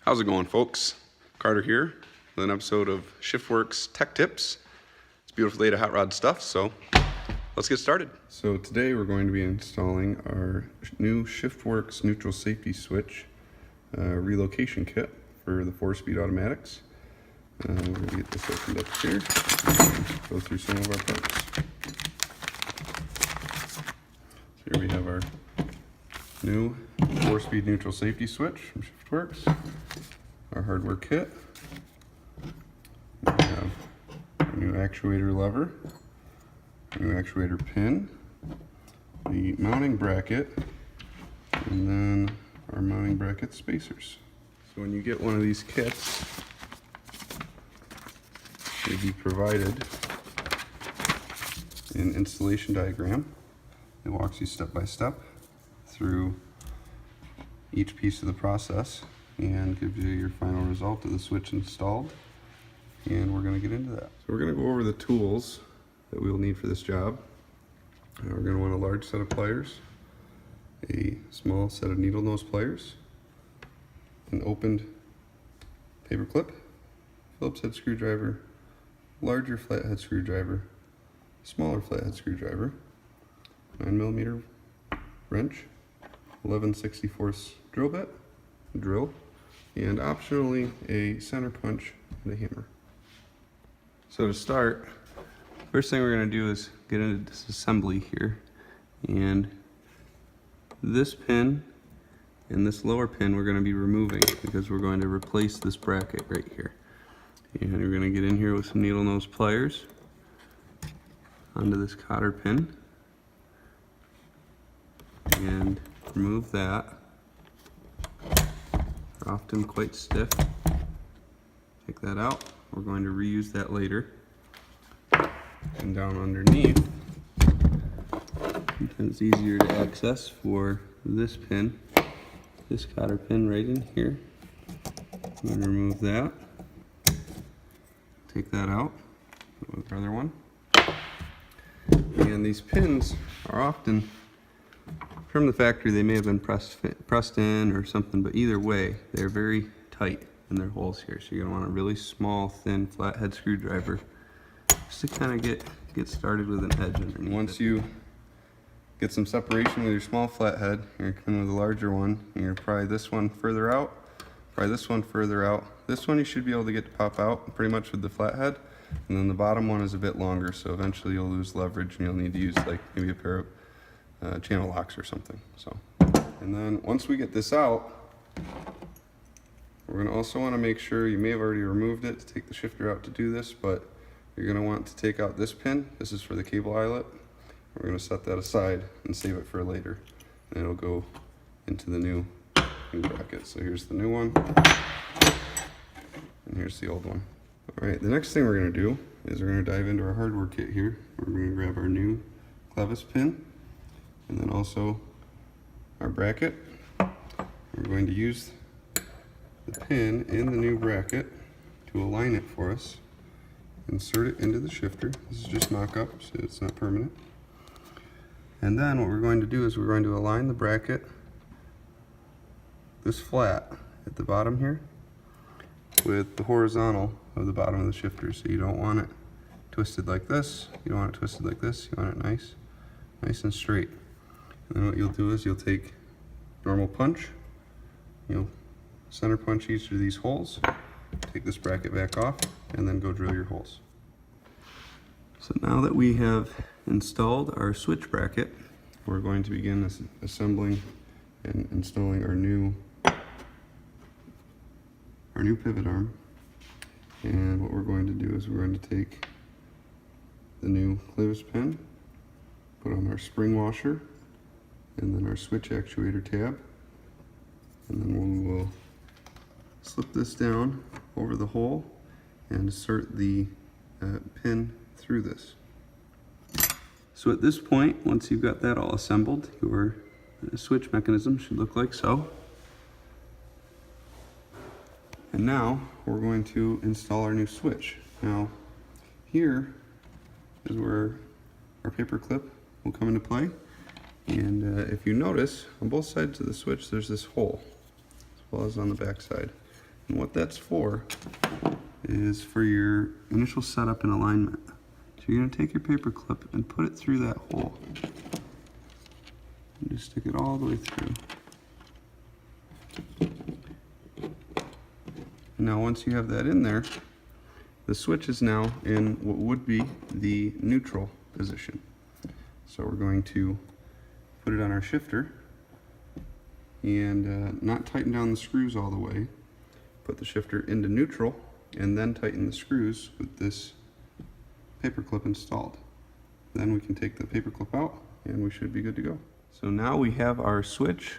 How's it going, folks? Carter here with an episode of Shiftworks Tech Tips. It's a beautiful day to hot rod stuff, so let's get started. So today we're going to be installing our new Shiftworks neutral safety switch relocation kit for the 4-speed automatics. We're going to get this opened up here and go through some of our parts. So here we have our new 4-speed neutral safety switch from Shiftworks, our hardware kit. We have a new actuator lever, a new actuator pin, the mounting bracket, and then our mounting bracket spacers. So when you get one of these kits, you'll be provided an installation diagram. It walks you step by step through each piece of the process and gives you your final result of the switch installed. And we're going to get into that. So we're going to go over the tools that we'll need for this job. We're going to want a large set of pliers, a small set of needle nose pliers, an opened paper clip, Phillips head screwdriver, larger flathead screwdriver, smaller flathead screwdriver, 9mm wrench, 11/64 drill bit, drill, and optionally a center punch and a hammer. So to start, first thing we're going to do is get into disassembly here, and this pin and this lower pin we're going to be removing because we're going to replace this bracket right here. And we're going to get in here with some needle nose pliers onto this cotter pin and remove that. They're often quite stiff. Take that out. We're going to reuse that later. And down underneath, sometimes it's easier to access for this pin, this cotter pin right in here. I'm going to remove that. Take that out with the other one. And these pins are often from the factory. They may have been pressed in or something, but either way, they're very tight in their holes here. So you're gonna want a really small, thin, flathead screwdriver just to kind of get started with an edge underneath. Once you get some separation with your small flathead, you're gonna come in with a larger one. And you're gonna pry this one further out, pry this one further out. This one you should be able to get to pop out pretty much with the flathead. And then the bottom one is a bit longer, so eventually you'll lose leverage and you'll need to use like maybe a pair of channel locks or something. So, and then once we get this out, we're going to also want to make sure, you may have already removed it to take the shifter out to do this, but you're going to want to take out this pin. This is for the cable eyelet. We're going to set that aside and save it for later, and it'll go into the new bracket. So here's the new one, and here's the old one. All right, the next thing we're going to do is we're going to dive into our hardware kit here. We're going to grab our new clevis pin, and then also our bracket. We're going to use the pin in the new bracket to align it for us. Insert it into the shifter. This is just mock-up, so it's not permanent. And then what we're going to do is we're going to align the bracket, this flat at the bottom here, with the horizontal of the bottom of the shifter. So you don't want it twisted like this, you don't want it twisted like this, you want it nice and straight. And then what you'll do is you'll take normal punch, you'll center punch each of these holes, take this bracket back off, and then go drill your holes. So now that we have installed our switch bracket, we're going to begin assembling and installing our new pivot arm. And what we're going to do is we're going to take the new clevis pin, put on our spring washer, and then our switch actuator tab, and then we will slip this down over the hole and insert the pin through this. So at this point, once you've got that all assembled, your switch mechanism should look like so. And now we're going to install our new switch. Now here is where our paper clip will come into play. And if you notice, on both sides of the switch there's this hole, as well as on the back side. And what that's for is for your initial setup and alignment. So you're going to take your paper clip and put it through that hole. And just stick it all the way through. Now once you have that in there, the switch is now in what would be the neutral position. So we're going to put it on our shifter and not tighten down the screws all the way. Put the shifter into neutral and then tighten the screws with this paper clip installed. Then we can take the paper clip out and we should be good to go. So now we have our switch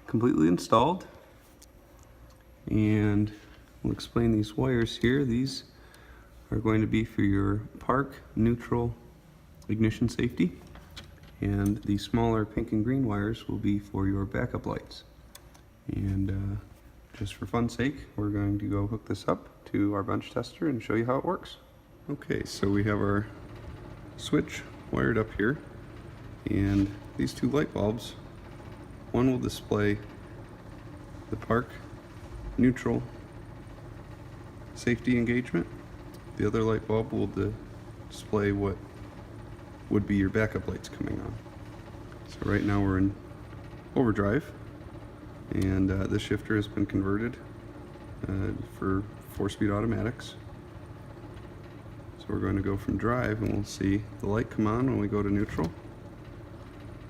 completely installed, and we'll explain these wires here. These are going to be for your park, neutral, ignition safety, and the smaller pink and green wires will be for your backup lights. And just for fun's sake, we're going to go hook this up to our bench tester and show you how it works. Okay, so we have our switch wired up here, and these two light bulbs, one will display the park, neutral, safety engagement. The other light bulb will display what would be your backup lights coming on. So right now we're in overdrive, and this shifter has been converted for 4-speed automatics. So we're going to go from drive, and we'll see the light come on when we go to neutral.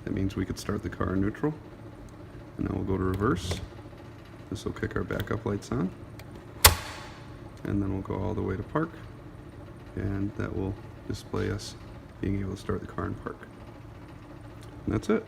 That means we could start the car in neutral. And then we'll go to reverse. This will kick our backup lights on. And then we'll go all the way to park, and that will display us being able to start the car in park. And that's it.